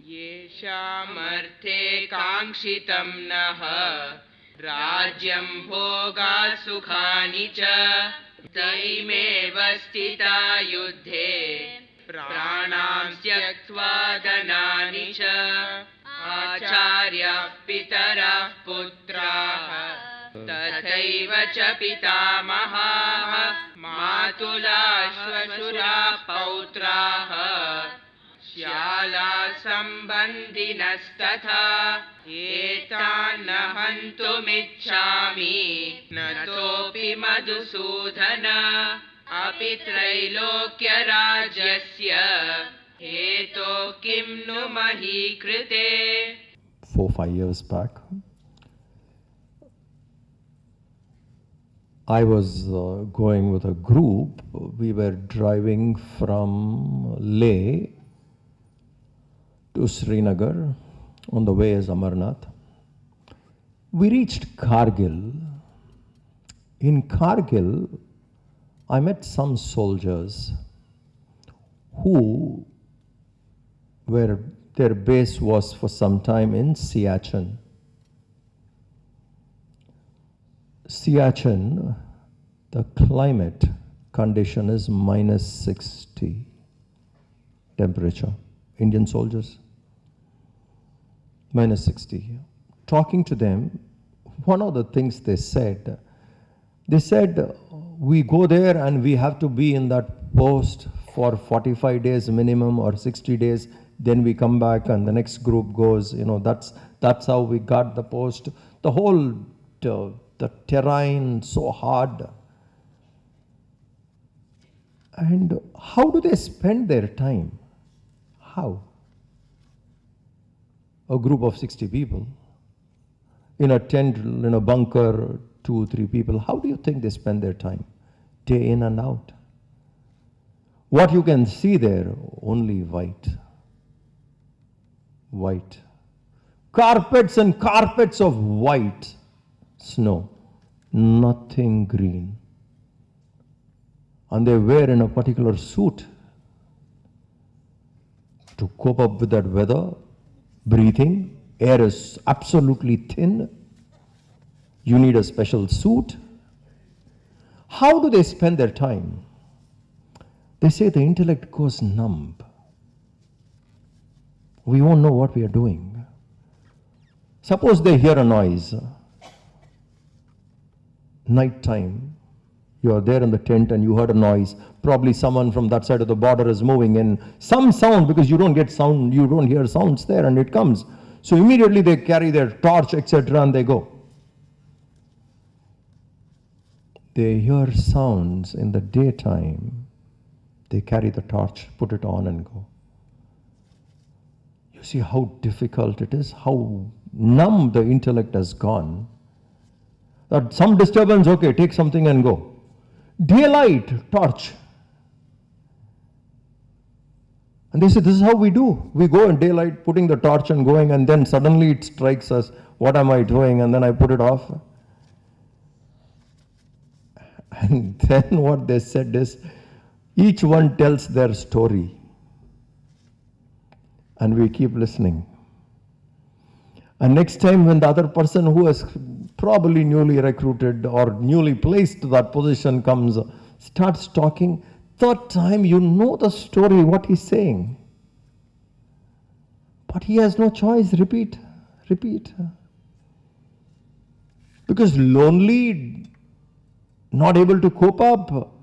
येषामर्थे काङ्क्षितं नः राज्यं भोगा सुखानि च तैमेव स्थिता युद्धे प्राणां त्यक्त्वा धनानि च आचार्याः पितरः पुत्राः तथैव च पितामहाः मातुलाः श्वशुराः पौत्राः श्यालाः सम्बन्धिनस्तथा एतान् न हन्तुमिच्छामि न तोऽपि मधुसूदन अपि त्रैलोक्यराज्यस्य हेतो किं नु मही कृते. 4-5 years back, I was going with a group. We were driving from Leh to Srinagar. On the way is Amarnath. We reached Kargil. In Kargil, I met some soldiers who were, their base was for some time in Siachen. Siachen, the climate condition is -60 temperature. Indian soldiers, -60. Talking to them, one of the things they said, we go there and we have to be in that post for 45 days minimum or 60 days, then we come back and the next group goes, that's how we got the post. The whole, the terrain so hard. And how do they spend their time? How? A group of 60 people in a tent, in a bunker, 2-3 people. How do you think they spend their time? Day in and out. What you can see there, only white. White. Carpets and carpets of white snow. Nothing green. And they wear in a particular suit to cope up with that weather. Breathing, air is absolutely thin. You need a special suit. How do they spend their time? They say the intellect goes numb. We won't know what we are doing. Suppose they hear a noise. Night time, you are there in the tent and you heard a noise. Probably someone from that side of the border is moving in. Some sound, because you don't get sound, you don't hear sounds there, and it comes. So immediately they carry their torch, etc., and they go. They hear sounds in the daytime. They carry the torch, put it on and go. You see how difficult it is, how numb the intellect has gone. That some disturbance, okay, take something and go. Daylight, torch. And they say, this is how we do. We go in daylight, putting the torch and going, and then suddenly it strikes us, what am I doing? And then I put it off. And then what they said is, each one tells their story. And we keep listening. And next time when the other person who has probably newly recruited or newly placed to that position comes, starts talking, third time you know the story, what he's saying. But he has no choice, repeat. Because lonely, not able to cope up.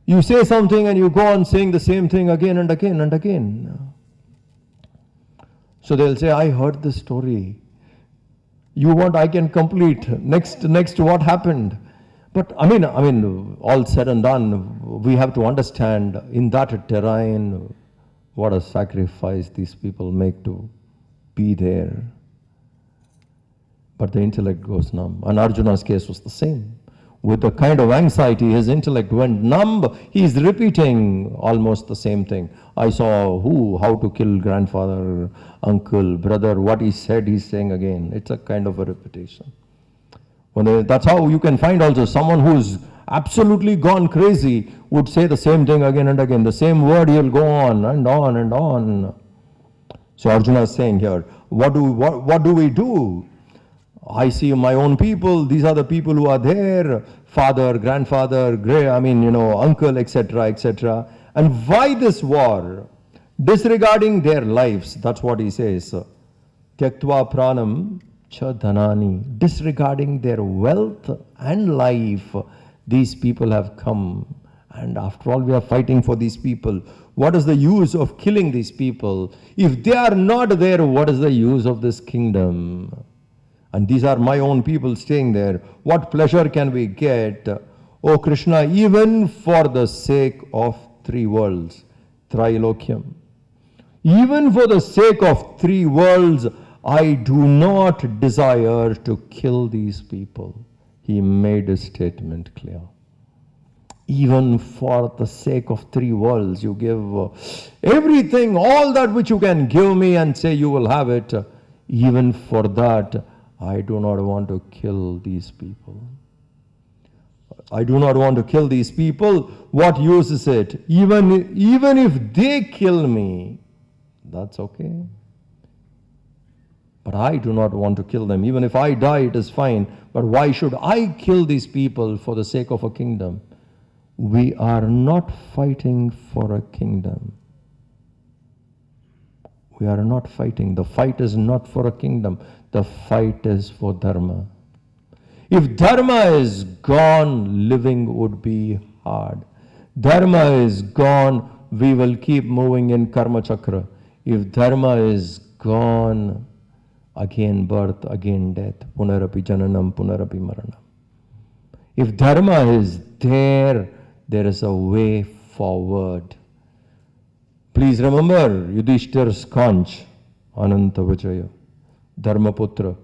You say something and you go on saying the same thing again and again and again. So they'll say, I heard this story. You want, I can complete. Next, what happened? But I mean, all said and done, we have to understand in that terrain, what a sacrifice these people make to be there. But the intellect goes numb. And Arjuna's case was the same. With the kind of anxiety, his intellect went numb. He's repeating almost the same thing. I saw how to kill grandfather, uncle, brother, what he said, he's saying again. It's a kind of a repetition. That's how you can find also someone who's absolutely gone crazy would say the same thing again and again. The same word, he'll go on and on and on. So Arjuna is saying here, what do we do? I see my own people, these are the people who are there, father, grandfather, uncle, etc., etc. And why this war? Disregarding their lives, that's what he says. Tyaktva pranam cha dhanani. Disregarding their wealth and life, these people have come. And after all, we are fighting for these people. What is the use of killing these people? If they are not there, what is the use of this kingdom? And these are my own people staying there. What pleasure can we get? Oh Krishna, even for the sake of three worlds, Trilokyam, even for the sake of three worlds, I do not desire to kill these people. He made his statement clear. Even for the sake of three worlds, you give everything, all that which you can give me and say you will have it. Even for that, I do not want to kill these people. I do not want to kill these people. What use is it? Even if they kill me, that's okay. But I do not want to kill them. Even if I die, it is fine. But why should I kill these people for the sake of a kingdom? We are not fighting for a kingdom. We are not fighting. The fight is not for a kingdom. The fight is for dharma. If dharma is gone, living would be hard. Dharma is gone, we will keep moving in karma chakra. If dharma is gone, again birth, again death. Punarapi jananam, punarapi maranam. If dharma is there, there is a way forward. Please remember Yudhishthir's conch, Ananta Vijaya, Dharmaputra.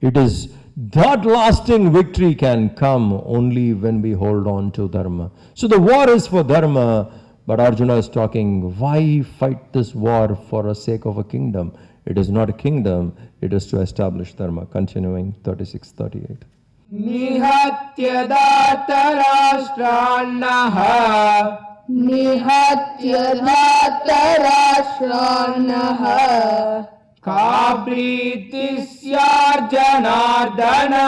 It is that lasting victory can come only when we hold on to dharma. So the war is for dharma, but Arjuna is talking, why fight this war for the sake of a kingdom? It is not a kingdom, it is to establish dharma. Continuing 36-38. Nihatya datarashtranaha Nihatya datarashtranaha Ka pritisya janardana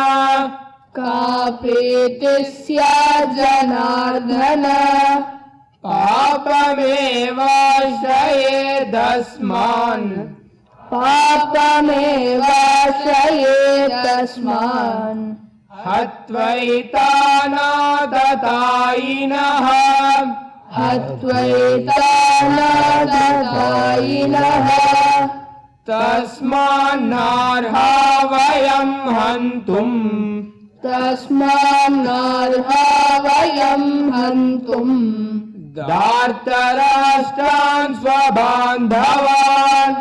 Ka pritisya janardana Papameva shayedasman Papameva shayedasman Hatvaitana datainaha Hatvaitana datainaha Tasmanarha vayam hantum Tasmanarha vayam hantum Dhartarashtan swabandhavan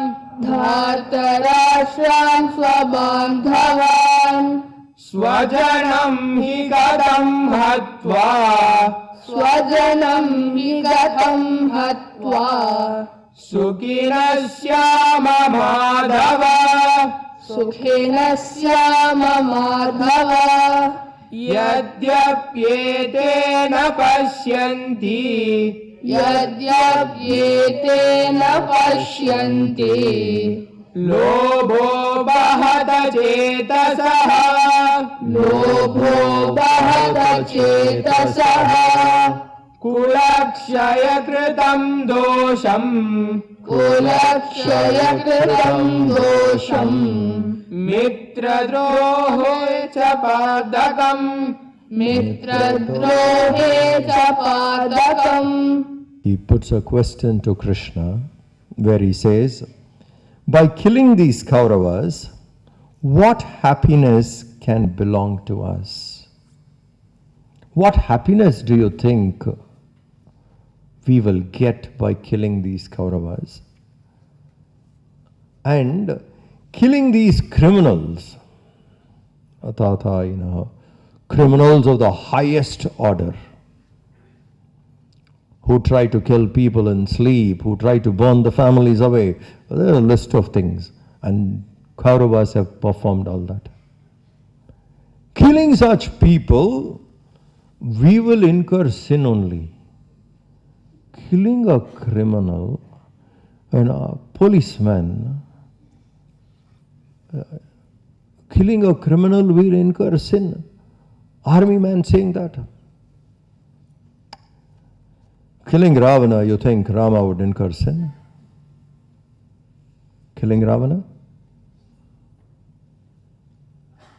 Dhartarashtan swabandhavan Swajanam hi gatam hatva Swajanam hi gatam hatva Sukhinasya madhava Sukhinasya madhava Yadyapyetena pashyanti Yadyapyetena pashyanti Lobho bahata chetasaha Lobho bahata chetasaha Kulakshaya kritam dosham Kulakshaya kritam dosham Mitradrohe cha padakam Mitradrohe cha padakam. He puts a question to Krishna where he says, by killing these Kauravas, what happiness can belong to us? What happiness do you think we will get by killing these Kauravas? And killing these criminals, criminals of the highest order, who try to kill people in sleep, who try to burn the families away. There is a list of things, and Kauravas have performed all that. Killing such people, we will incur sin only. Killing a criminal, when a policeman killing a criminal will incur sin. Army man saying that. Killing Ravana, you think Rama would incur sin? Killing Ravana?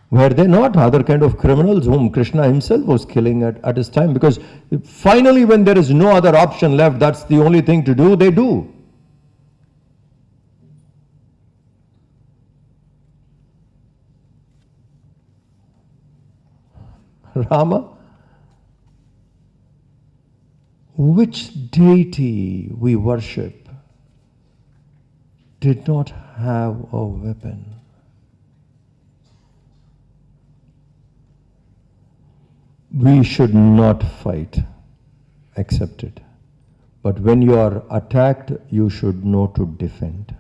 Were they not other kind of criminals whom Krishna himself was killing at his time? Because finally when there is no other option left, that's the only thing to do, they do. Rama? Which deity we worship did not have a weapon? We should not fight, accept it. But when you are attacked, you should know to defend.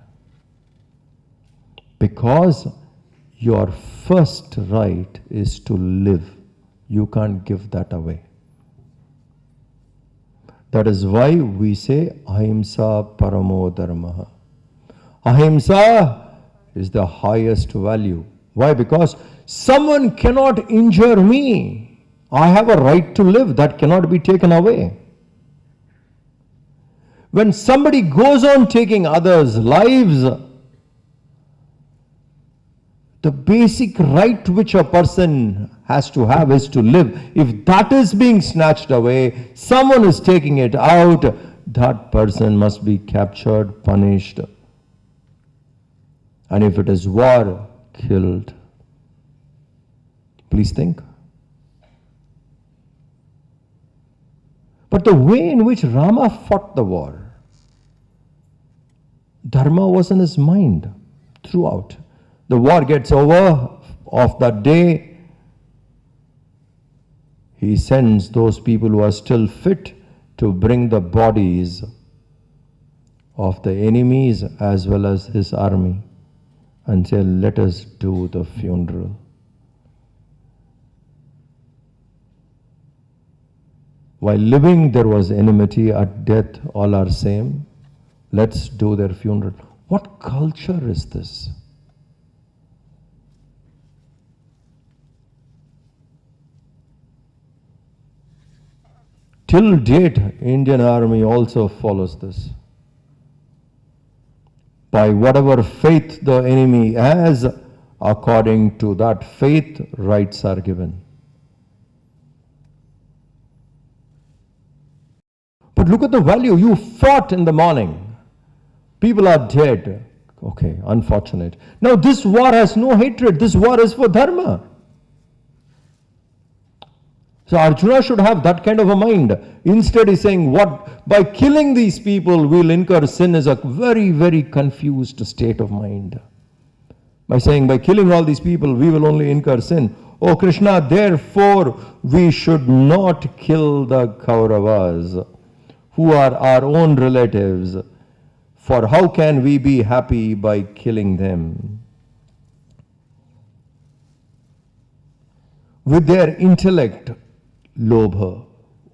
Because your first right is to live. You can't give that away. That is why we say Ahimsa Paramo Dharmaha. Ahimsa is the highest value. Why? Because someone cannot injure me. I have a right to live that cannot be taken away. When somebody goes on taking others' lives, the basic right which a person has to have is to live. If that is being snatched away, someone is taking it out, that person must be captured, punished. And if it is war, killed. Please think. But the way in which Rama fought the war, Dharma was in his mind throughout. The war gets over of that day. He sends those people who are still fit to bring the bodies of the enemies as well as his army and say, let us do the funeral. While living there was enmity, at death all are same. Let's do their funeral. What culture is this? Till date, Indian army also follows this. By whatever faith the enemy has, according to that faith, rights are given. But look at the value. You fought in the morning. People are dead. Okay, unfortunate. Now this war has no hatred. This war is for dharma. So Arjuna should have that kind of a mind. Instead he's saying, what? By killing these people we'll incur sin is a very, very confused state of mind. By saying, by killing all these people we will only incur sin. Oh Krishna, therefore we should not kill the Kauravas, who are our own relatives. For how can we be happy by killing them? With their intellect, Lobha,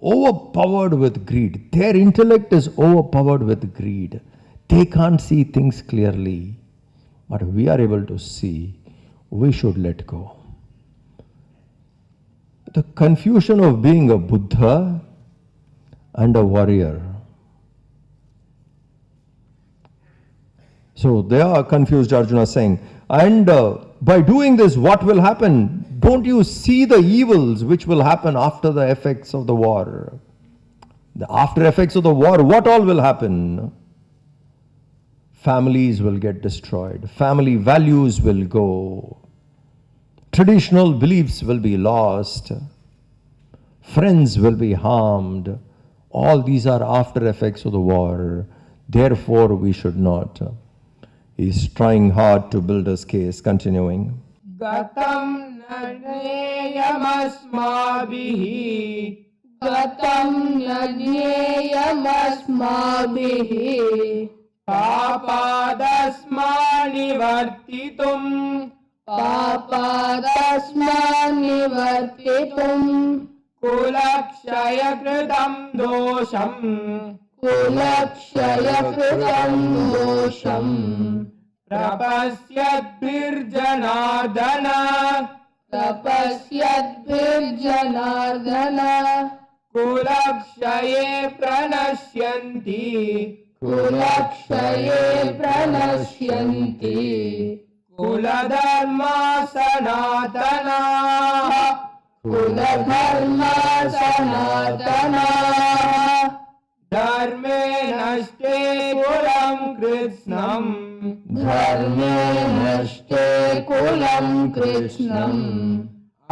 overpowered with greed. Their intellect is overpowered with greed. They can't see things clearly. But we are able to see. We should let go. The confusion of being a Buddha and a warrior. So they are confused, Arjuna saying, and by doing this, what will happen? Don't you see the evils which will happen after the effects of the war? The after effects of the war, what all will happen? Families will get destroyed. Family values will go. Traditional beliefs will be lost. Friends will be harmed. All these are after effects of the war. Therefore, we should not. He's trying hard to build his case, continuing. Gatam naneyamasmabihi. Gatam naneyamasmabihi. Papadasmanivartitum. Papadasmanivartitum. Kulakshaya kritam dosham. कुलक्षयकृतं दोषम् प्रपश्यद्भिर्जनार्दन तपस्यद्भिर्जनार्दन कुलक्षये प्रणश्यन्ति कुलक्षये प्रणश्यन्ति कुलधर्मा सनातनाः कुलधर्मा सनातनाः धर्मे नष्टे कुलं कृत्स्नम् धर्मे नष्टे कुलं कृत्स्नम्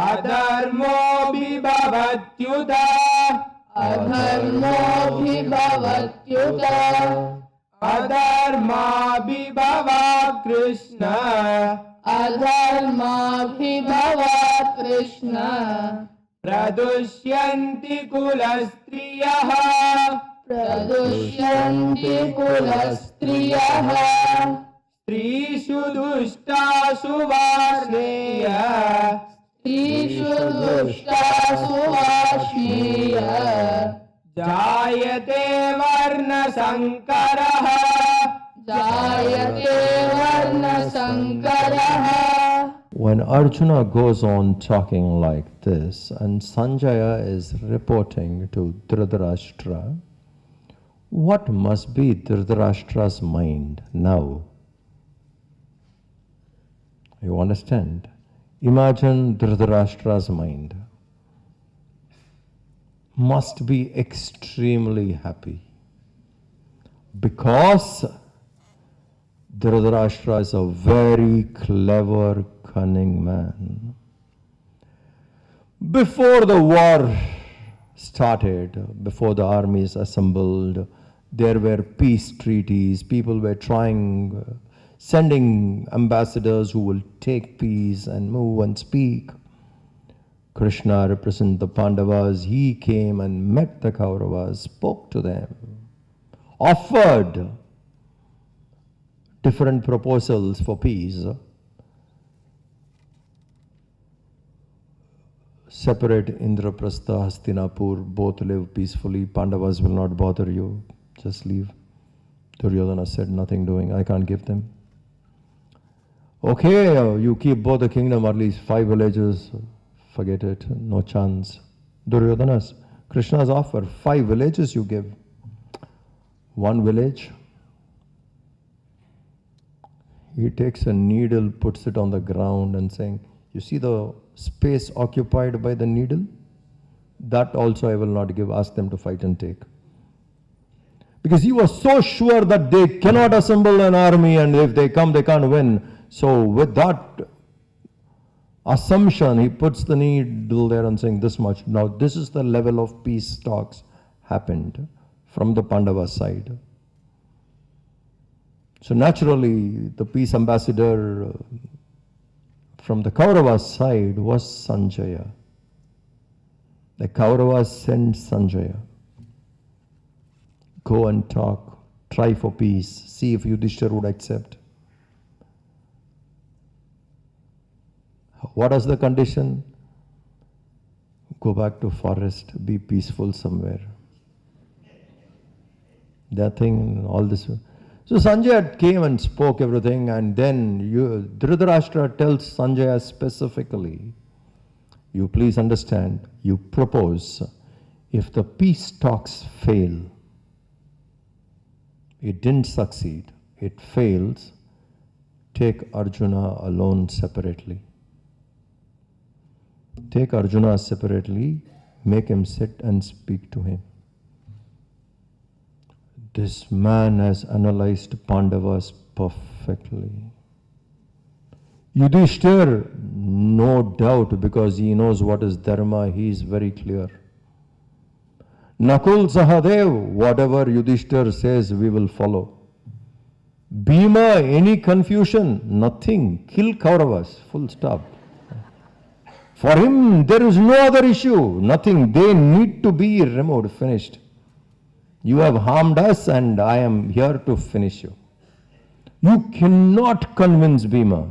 अधर्मोऽभिभवत्युत अधर्मोऽभिभवत्युत अधर्माभिभवा कृष्ण अधर्माभिभवात् कृष्ण प्रदुष्यन्ति कुलस्त्रियः प्रदुष्यन्ति कुलस्त्रियः स्त्रीषु दुष्टासु वार्ष्णेय स्त्रीषु दुष्टासु वार्ष्णेय जायते वर्णसङ्करः जायते वर्णसङ्करः. When Arjuna goes on talking like this and Sanjaya is reporting to Dhritarashtra, what must be Dhritarashtra's mind now? You understand? Imagine Dhritarashtra's mind. Must be extremely happy. Because Dhritarashtra is a very clever, cunning man. Before the war started, before the armies assembled, there were peace treaties. People were sending ambassadors who will take peace and move and speak. Krishna represents the Pandavas. He came and met the Kauravas, spoke to them, offered different proposals for peace. Separate Indraprastha, Hastinapur, both live peacefully. Pandavas will not bother you. Just leave. Duryodhana said, nothing doing. I can't give them. Okay, you keep both the kingdom, at least 5 villages. Forget it. No chance. Duryodhana's, Krishna's offer, 5 villages you give. 1 village. He takes a needle, puts it on the ground and saying, you see the space occupied by the needle? That also I will not give. Ask them to fight and take. Because he was so sure that they cannot assemble an army and if they come, they can't win. So with that assumption, he puts the needle there and saying this much. Now this is the level of peace talks happened from the Pandava side. So naturally, the peace ambassador from the Kauravas side was Sanjaya. The Kauravas sent Sanjaya. Go and talk, try for peace, see if Yudhishthira would accept. What is the condition? Go back to forest, be peaceful somewhere. That thing, all this. So Sanjaya came and spoke everything, and then Dhritarashtra tells Sanjaya specifically, you please understand, you propose, if the peace talks fail, it didn't succeed, it fails, take Arjuna alone separately. Take Arjuna separately, make him sit and speak to him. This man has analyzed Pandavas perfectly. Yudhishthira, no doubt, because he knows what is dharma, he is very clear. Nakul Sahadev, whatever Yudhishthira says, we will follow. Bhima, any confusion? Nothing. Kill Kauravas, full stop. For him, there is no other issue, nothing. They need to be removed, finished. You have harmed us and I am here to finish you. You cannot convince Bhima.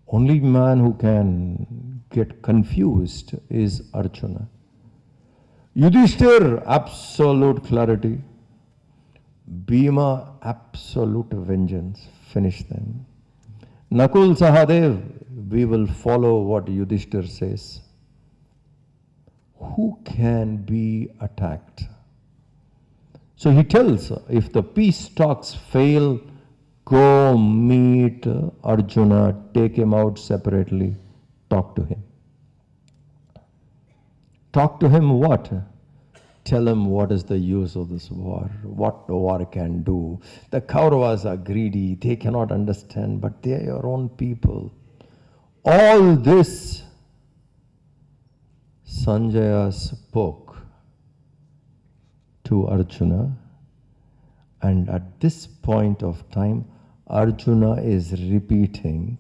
Only man who can get confused is Arjuna. Yudhishthir, absolute clarity. Bhima, absolute vengeance. Finish them. Nakul, Sahadev, we will follow what Yudhishthir says. Who can be attacked? So he tells, if the peace talks fail, go meet Arjuna, take him out separately, talk to him. Talk to him what? Tell him what is the use of this war, what the war can do. The Kauravas are greedy, they cannot understand, but they are your own people. All this Sanjaya spoke to Arjuna, and at this point of time, Arjuna is repeating